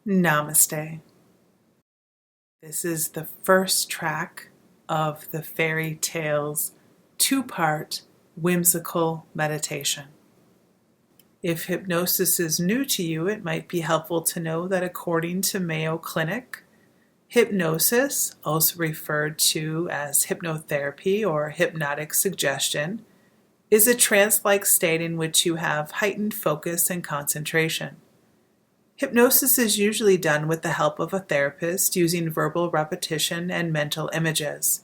Namaste. This is the first track of the Fairy Tales two-part whimsical meditation. If hypnosis is new to you, it might be helpful to know that according to Mayo Clinic, hypnosis, also referred to as hypnotherapy or hypnotic suggestion, is a trance-like state in which you have heightened focus and concentration. Hypnosis is usually done with the help of a therapist using verbal repetition and mental images.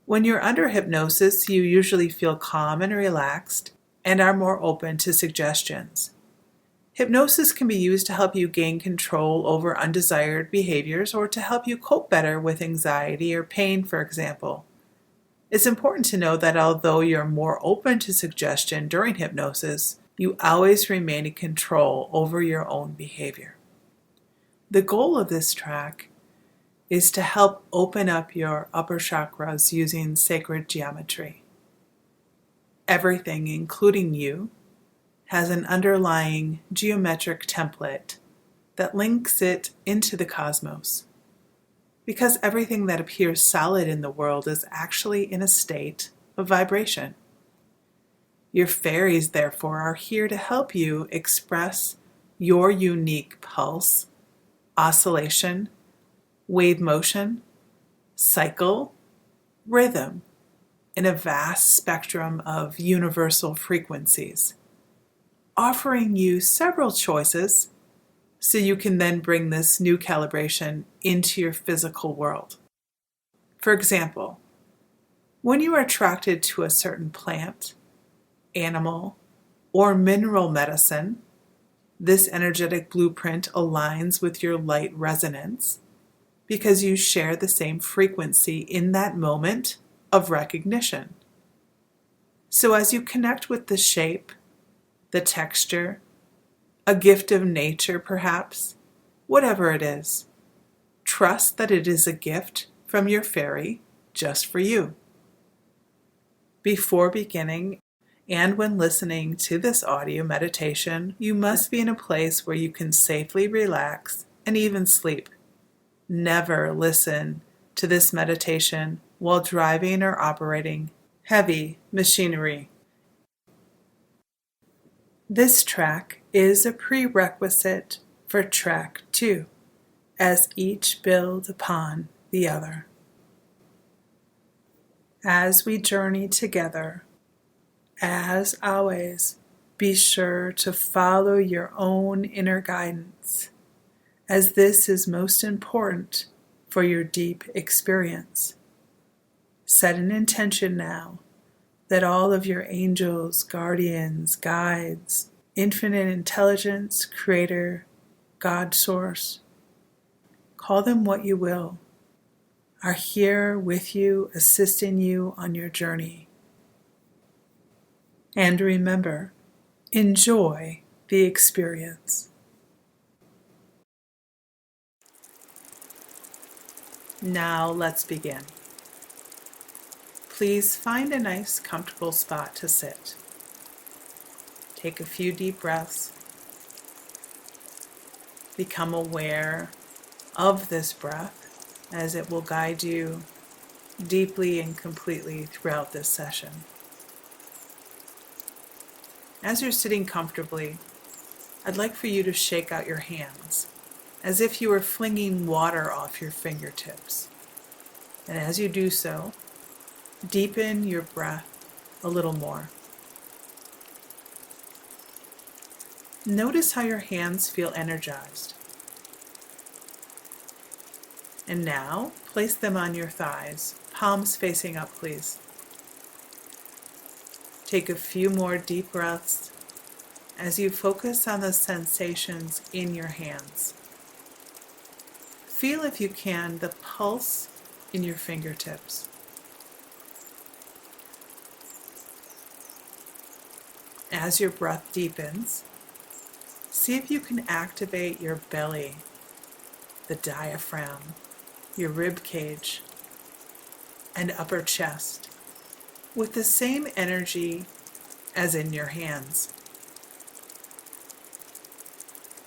When you're under hypnosis, you usually feel calm and relaxed and are more open to suggestions. Hypnosis can be used to help you gain control over undesired behaviors or to help you cope better with anxiety or pain, for example. It's important to know that although you're more open to suggestion during hypnosis, you always remain in control over your own behavior. The goal of this track is to help open up your upper chakras using sacred geometry. Everything, including you, has an underlying geometric template that links it into the cosmos. Because everything that appears solid in the world is actually in a state of vibration. Your fairies, therefore, are here to help you express your unique pulse, oscillation, wave motion, cycle, rhythm, in a vast spectrum of universal frequencies, offering you several choices so you can then bring this new calibration into your physical world. For example, when you are attracted to a certain plant, animal, or mineral medicine, this energetic blueprint aligns with your light resonance because you share the same frequency in that moment of recognition. So as you connect with the shape, the texture, a gift of nature perhaps, whatever it is, trust that it is a gift from your fairy just for you. Before beginning, and when listening to this audio meditation, you must be in a place where you can safely relax and even sleep. Never listen to this meditation while driving or operating heavy machinery. This track is a prerequisite for track 2, as each build upon the other. As we journey together, as always, be sure to follow your own inner guidance, as this is most important for your deep experience. Set an intention now that all of your angels, guardians, guides, infinite intelligence, creator, God source, call them what you will, are here with you, assisting you on your journey. And remember, enjoy the experience. Now let's begin. Please find a nice, comfortable spot to sit. Take a few deep breaths. Become aware of this breath as it will guide you deeply and completely throughout this session. As you're sitting comfortably, I'd like for you to shake out your hands as if you were flinging water off your fingertips. And as you do so, deepen your breath a little more. Notice how your hands feel energized. And now, place them on your thighs, palms facing up, please. Take a few more deep breaths as you focus on the sensations in your hands. Feel, if you can, the pulse in your fingertips. As your breath deepens, see if you can activate your belly, the diaphragm, your rib cage, and upper chest with the same energy as in your hands.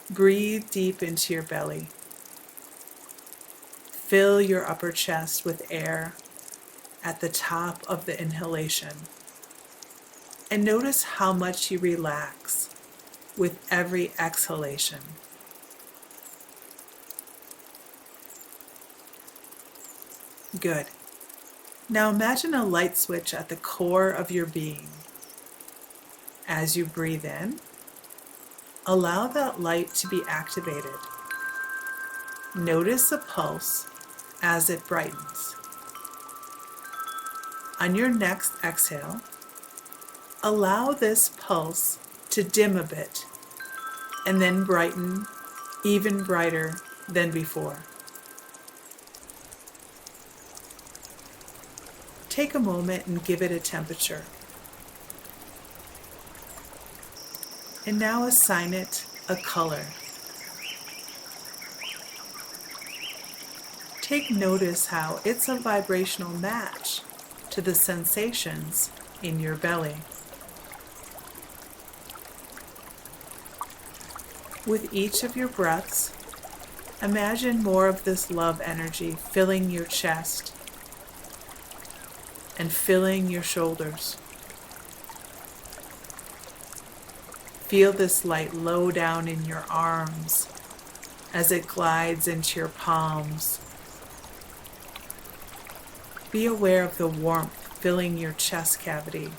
Breathe deep into your belly. Fill your upper chest with air at the top of the inhalation. And notice how much you relax with every exhalation. Good. Now imagine a light switch at the core of your being. As you breathe in, allow that light to be activated. Notice the pulse as it brightens. On your next exhale, allow this pulse to dim a bit and then brighten even brighter than before. Take a moment and give it a temperature. And now assign it a color. Take notice how it's a vibrational match to the sensations in your belly. With each of your breaths, imagine more of this love energy filling your chest and filling your shoulders. Feel this light low down in your arms as it glides into your palms. Be aware of the warmth filling your chest cavity,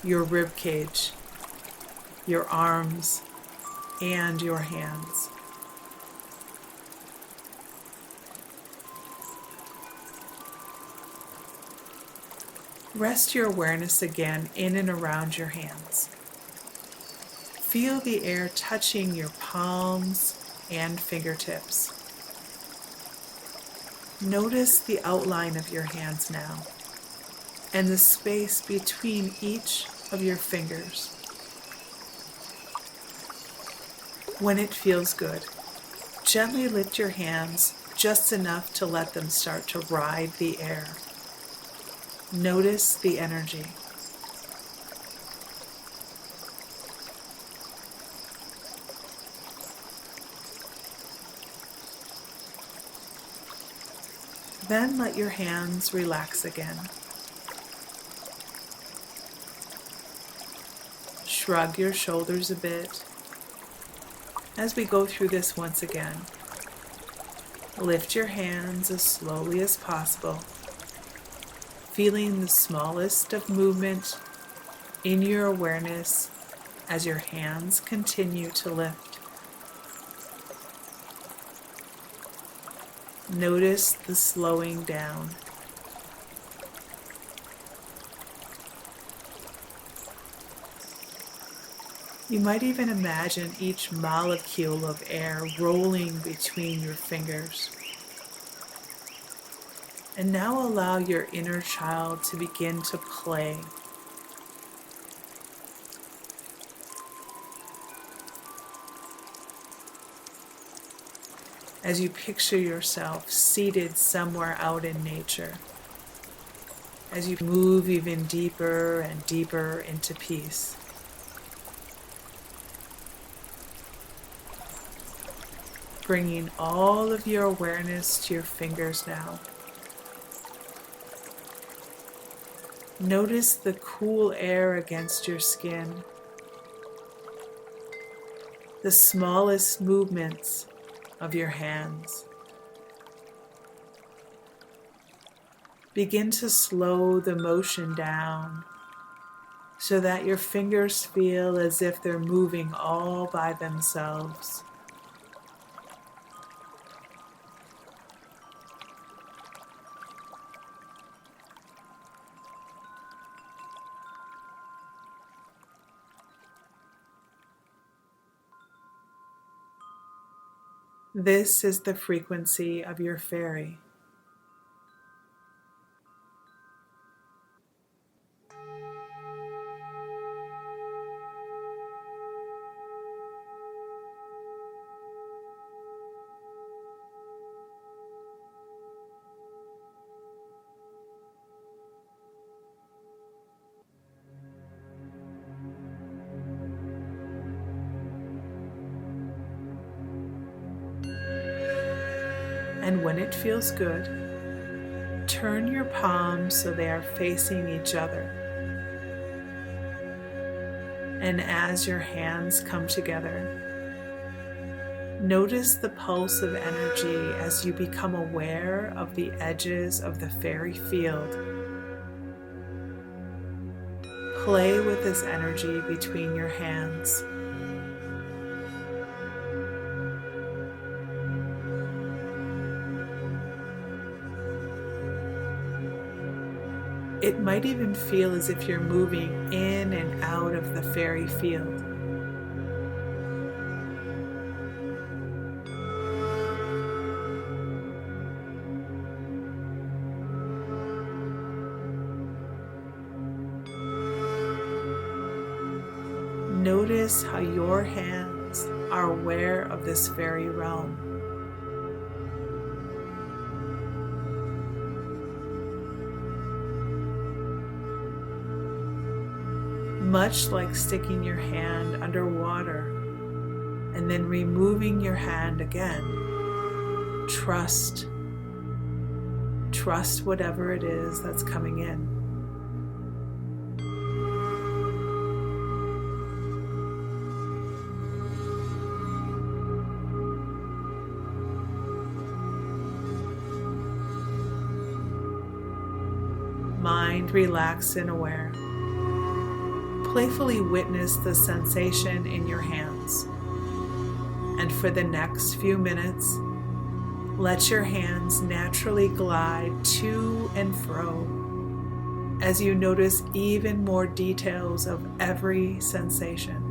your rib cage, your arms, and your hands. Rest your awareness again in and around your hands. Feel the air touching your palms and fingertips. Notice the outline of your hands now and the space between each of your fingers. When it feels good, gently lift your hands just enough to let them start to ride the air. Notice the energy. Then let your hands relax again. Shrug your shoulders a bit as we go through this once again. Lift your hands as slowly as possible, feeling the smallest of movement in your awareness as your hands continue to lift. Notice the slowing down. You might even imagine each molecule of air rolling between your fingers. And now allow your inner child to begin to play. As you picture yourself seated somewhere out in nature, as you move even deeper and deeper into peace. Bringing all of your awareness to your fingers now. Notice the cool air against your skin, the smallest movements of your hands. Begin to slow the motion down so that your fingers feel as if they're moving all by themselves. This is the frequency of your fairy. And when it feels good, turn your palms so they are facing each other. And as your hands come together, notice the pulse of energy as you become aware of the edges of the fairy field. Play with this energy between your hands. It might even feel as if you're moving in and out of the fairy field. Notice how your hands are aware of this fairy realm. Much like sticking your hand underwater and then removing your hand again. Trust whatever it is that's coming in. Mind relaxed and aware. Playfully witness the sensation in your hands. And for the next few minutes, let your hands naturally glide to and fro as you notice even more details of every sensation.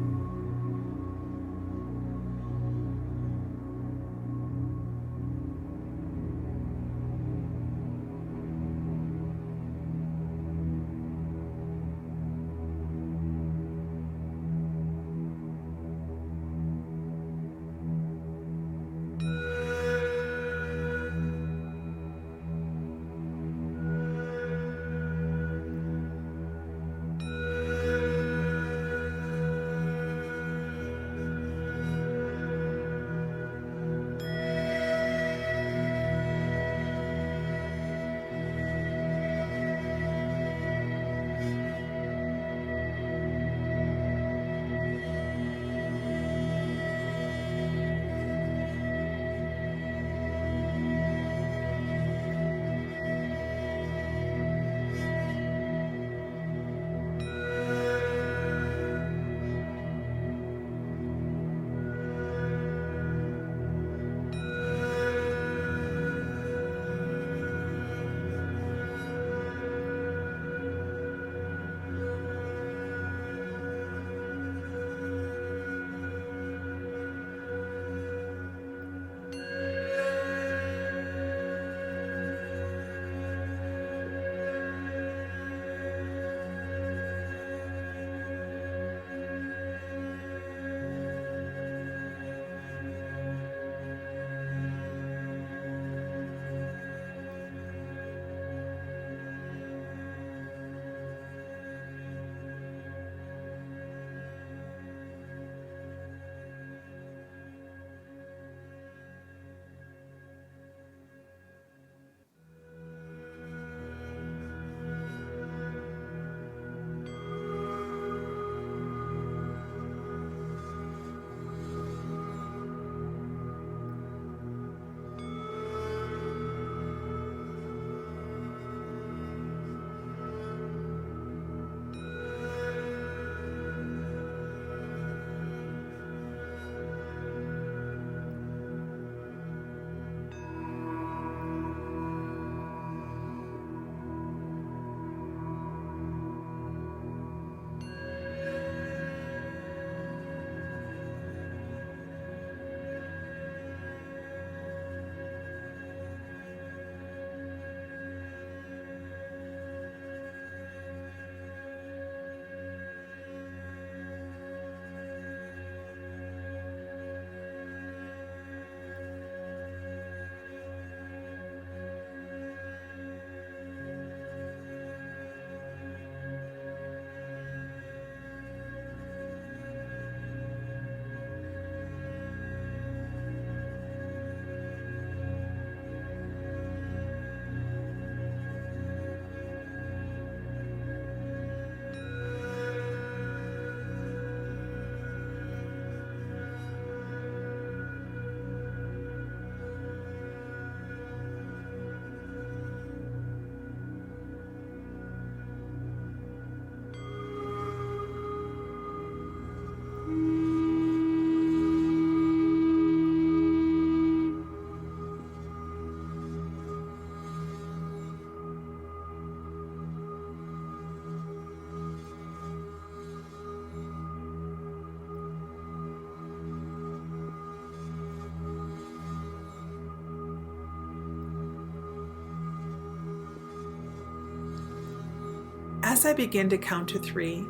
As I begin to count to 3,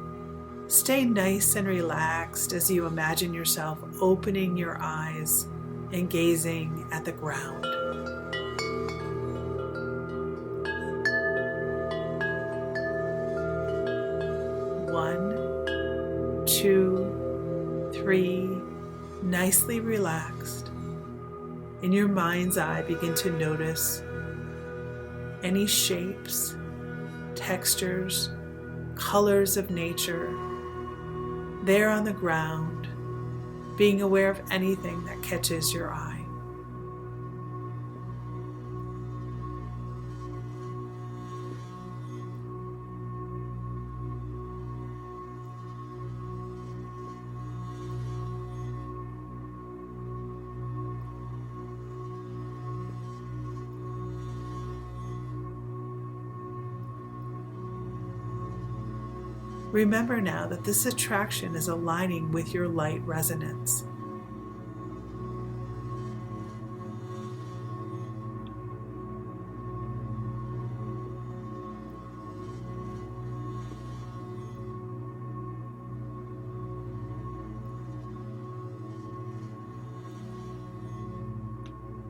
stay nice and relaxed as you imagine yourself opening your eyes and gazing at the ground. 1, 2, 3, nicely relaxed. In your mind's eye, begin to notice any shapes, textures, colors of nature there on the ground, being aware of anything that catches your eye. Remember now that this attraction is aligning with your light resonance.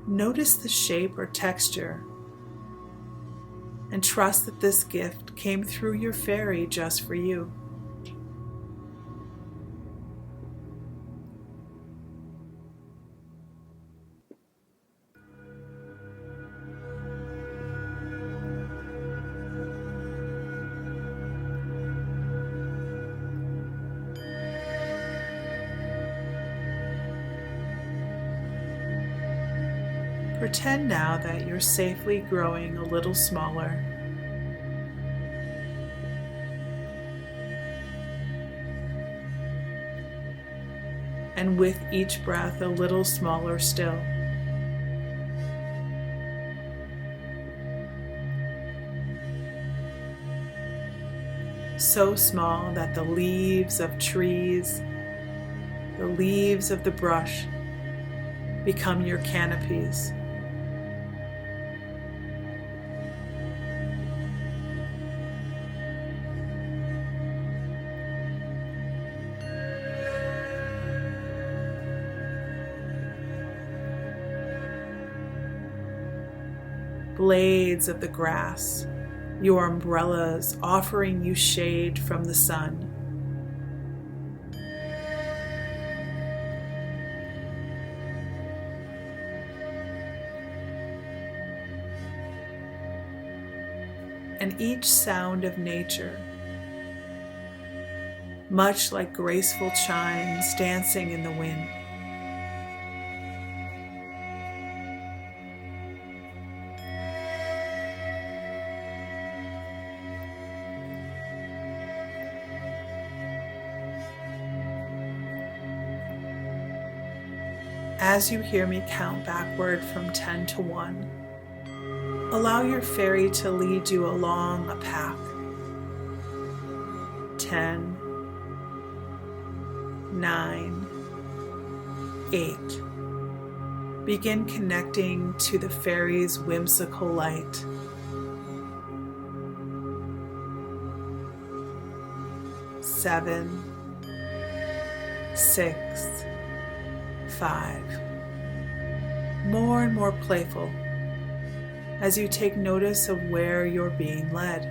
Notice the shape or texture and trust that this gift came through your fairy just for you. Pretend now that you're safely growing a little smaller. And with each breath, a little smaller still. So small that the leaves of trees, the leaves of the brush become your canopies. Blades of the grass, your umbrellas offering you shade from the sun. And each sound of nature, much like graceful chimes dancing in the wind. As you hear me count backward from 10 to 1, allow your fairy to lead you along a path. 10, 9, 8. Begin connecting to the fairy's whimsical light. 7, 6, 5. More and more playful as you take notice of where you're being led.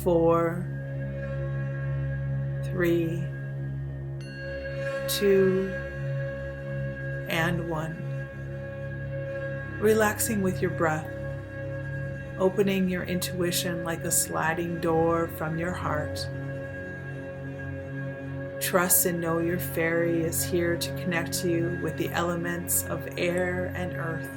4, 3, 2, and 1. Relaxing with your breath, opening your intuition like a sliding door from your heart. Trust and know your fairy is here to connect you with the elements of air and earth.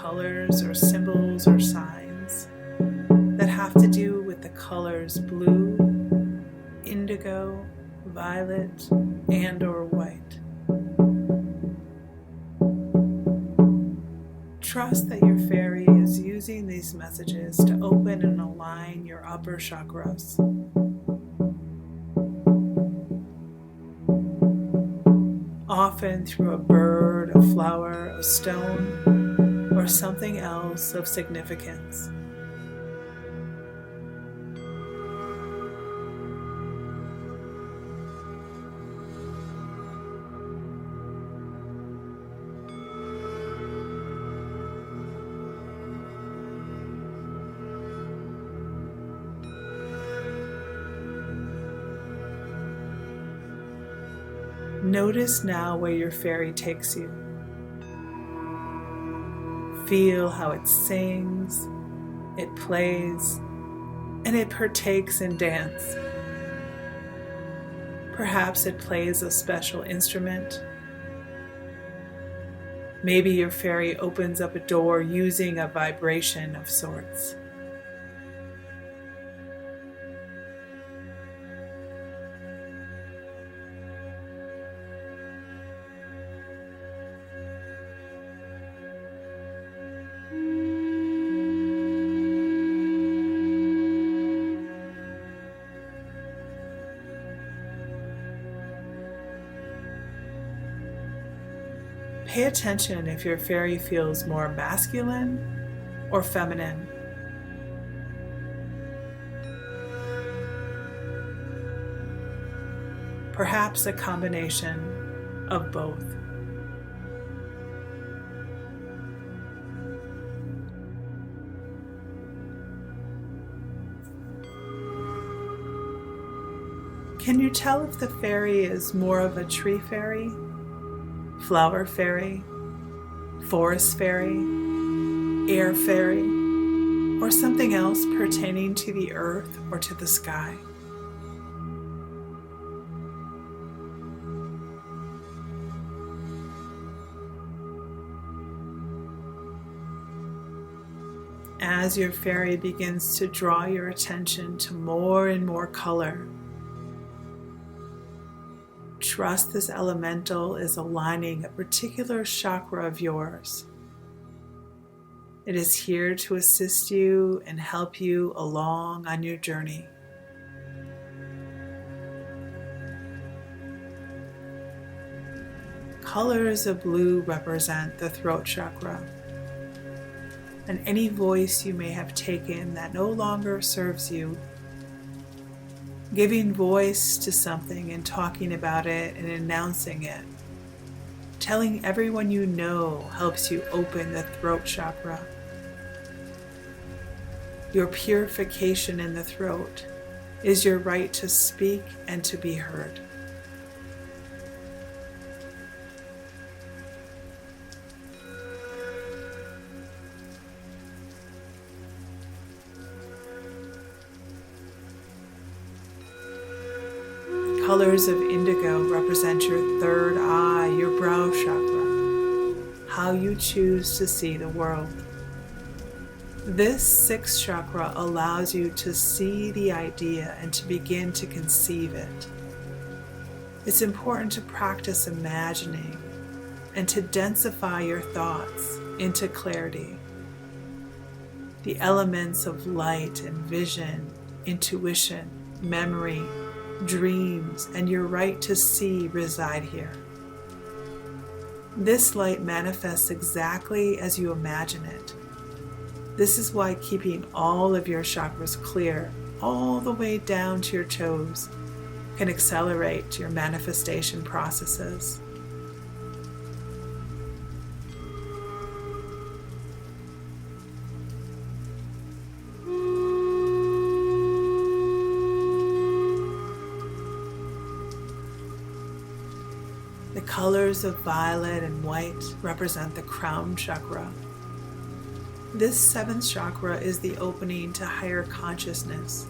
colors or symbols or signs that have to do with the colors blue, indigo, violet, and or white. Trust that your fairy is using these messages to open and align your upper chakras. Often through a bird, a flower, a stone, or something else of significance. Notice now where your fairy takes you. Feel how it sings, it plays, and it partakes in dance. Perhaps it plays a special instrument. Maybe your fairy opens up a door using a vibration of sorts. Pay attention if your fairy feels more masculine or feminine. Perhaps a combination of both. Can you tell if the fairy is more of a tree fairy, flower fairy, forest fairy, air fairy, or something else pertaining to the earth or to the sky? As your fairy begins to draw your attention to more and more color, trust this elemental is aligning a particular chakra of yours. It is here to assist you and help you along on your journey. Colors of blue represent the throat chakra, and any voice you may have taken that no longer serves you. Giving voice to something and talking about it and announcing it. Telling everyone you know helps you open the throat chakra. Your purification in the throat is your right to speak and to be heard. Colors of indigo represent your third eye, your brow chakra, how you choose to see the world. This sixth chakra allows you to see the idea and to begin to conceive it. It's important to practice imagining and to densify your thoughts into clarity. The elements of light and vision, intuition, memory, dreams, and your right to see reside here. This light manifests exactly as you imagine it. This is why keeping all of your chakras clear, all the way down to your toes, can accelerate your manifestation processes. The colors of violet and white represent the crown chakra. This seventh chakra is the opening to higher consciousness.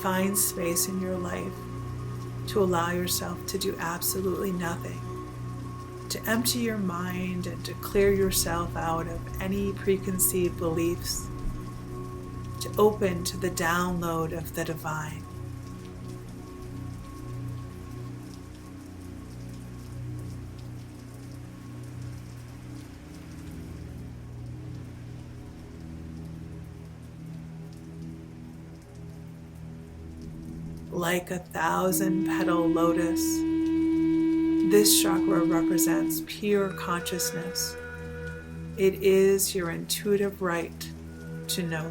Find space in your life to allow yourself to do absolutely nothing. to empty your mind and to clear yourself out of any preconceived beliefs, to open to the download of the divine. Like a 1,000-petal lotus, this chakra represents pure consciousness. It is your intuitive right to know.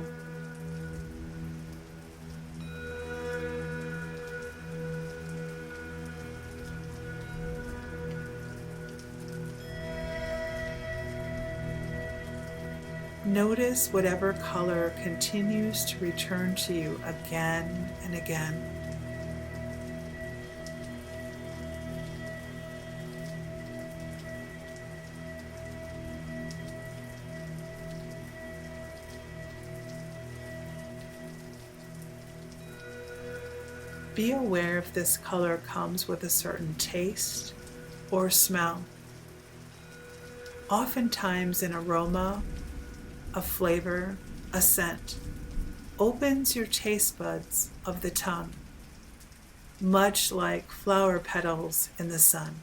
Notice whatever color continues to return to you again and again. Be aware if this color comes with a certain taste or smell. Oftentimes an aroma, a flavor, a scent opens your taste buds of the tongue, much like flower petals in the sun.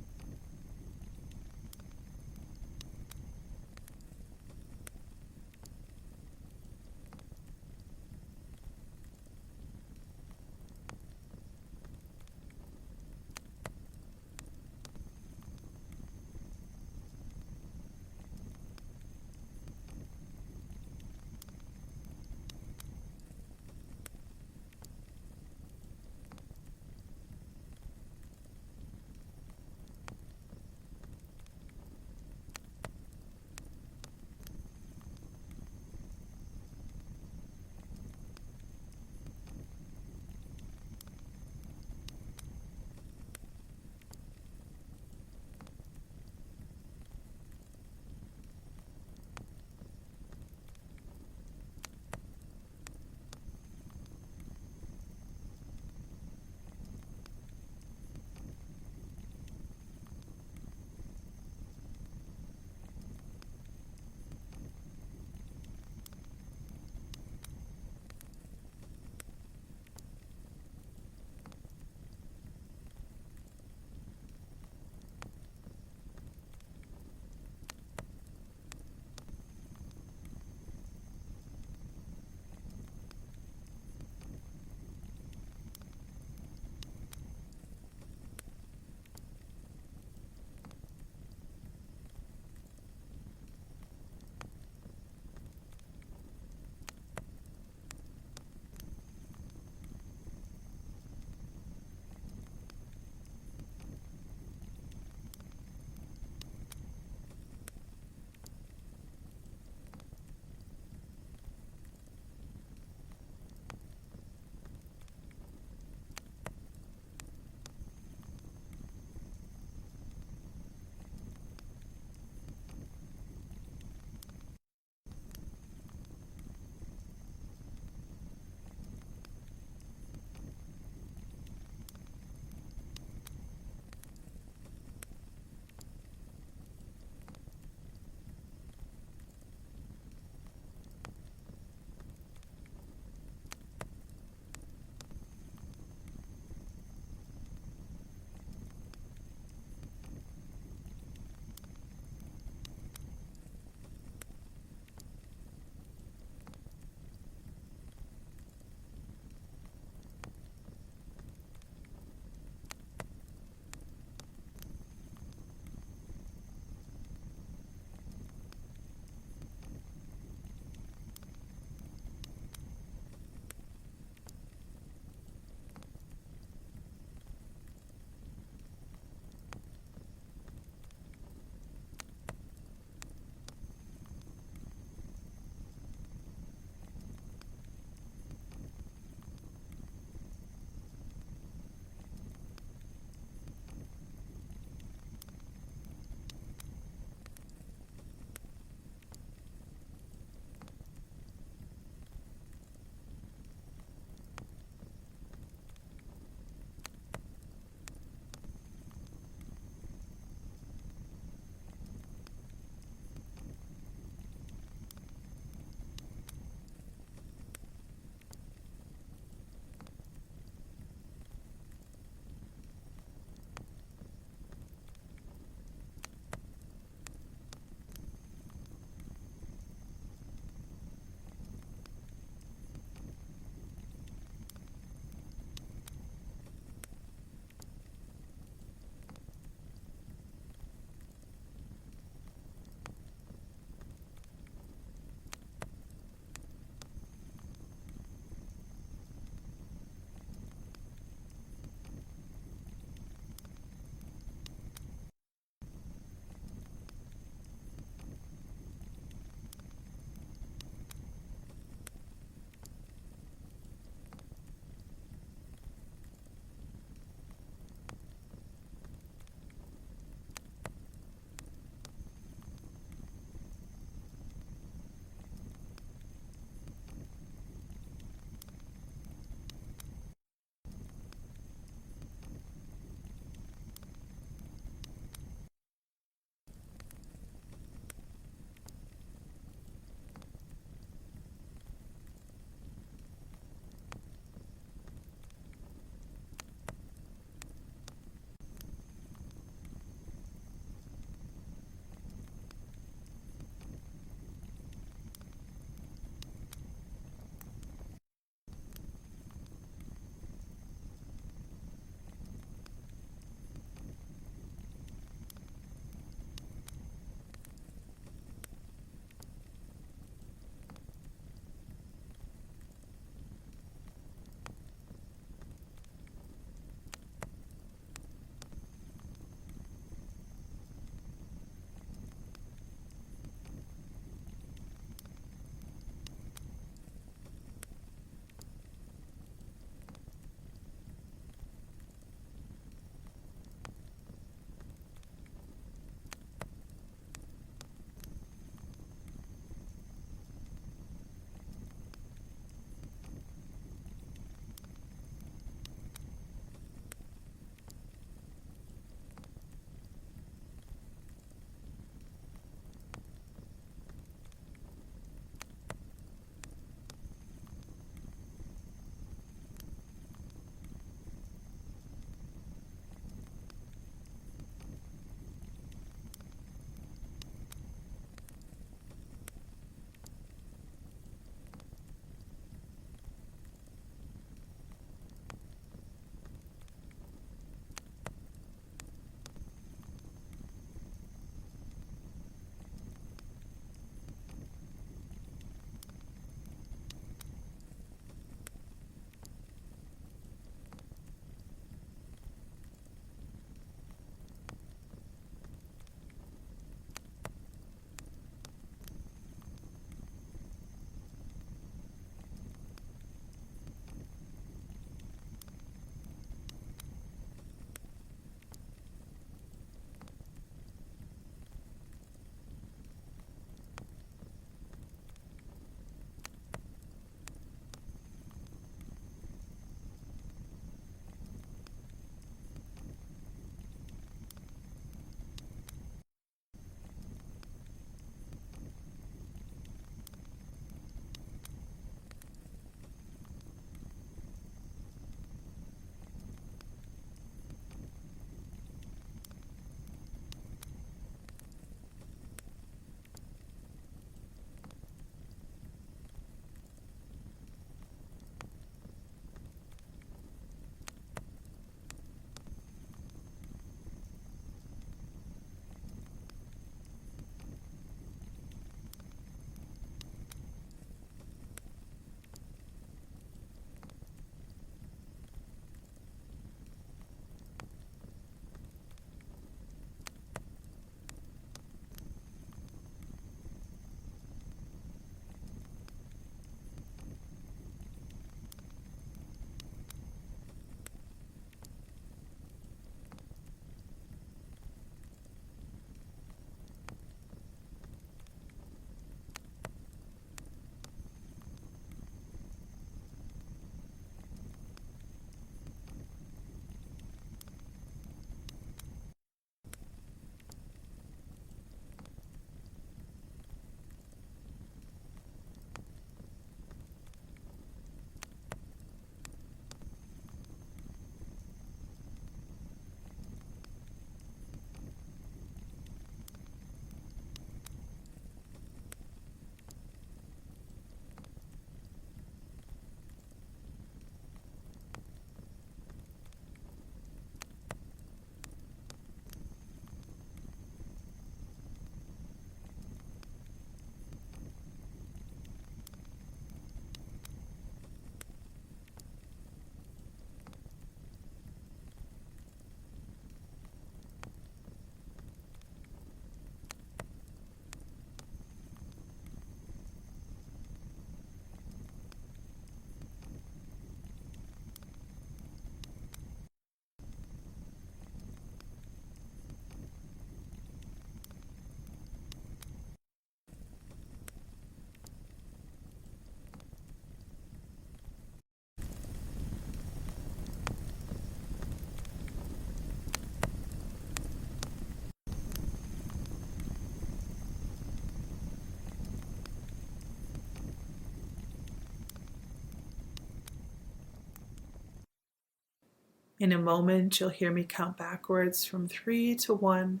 In a moment, you'll hear me count backwards from 3 to 1.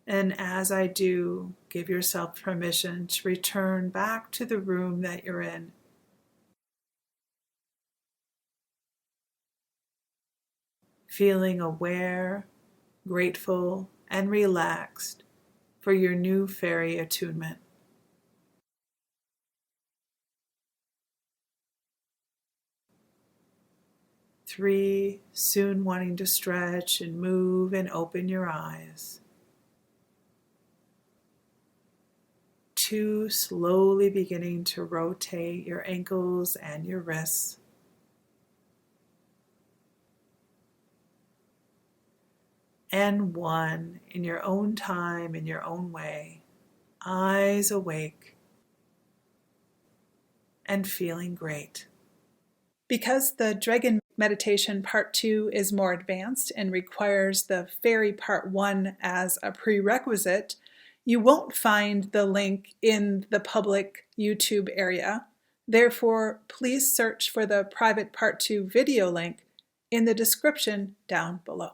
And as I do, give yourself permission to return back to the room that you're in. Feeling aware, grateful, and relaxed for your new fairy attunement. Three, soon wanting to stretch and move and open your eyes. 2, slowly beginning to rotate your ankles and your wrists. And 1, in your own time, in your own way, eyes awake and feeling great. Because the Dragon Meditation Part 2 is more advanced and requires the Fairy Part 1 as a prerequisite, you won't find the link in the public YouTube area. Therefore, please search for the private Part 2 video link in the description down below.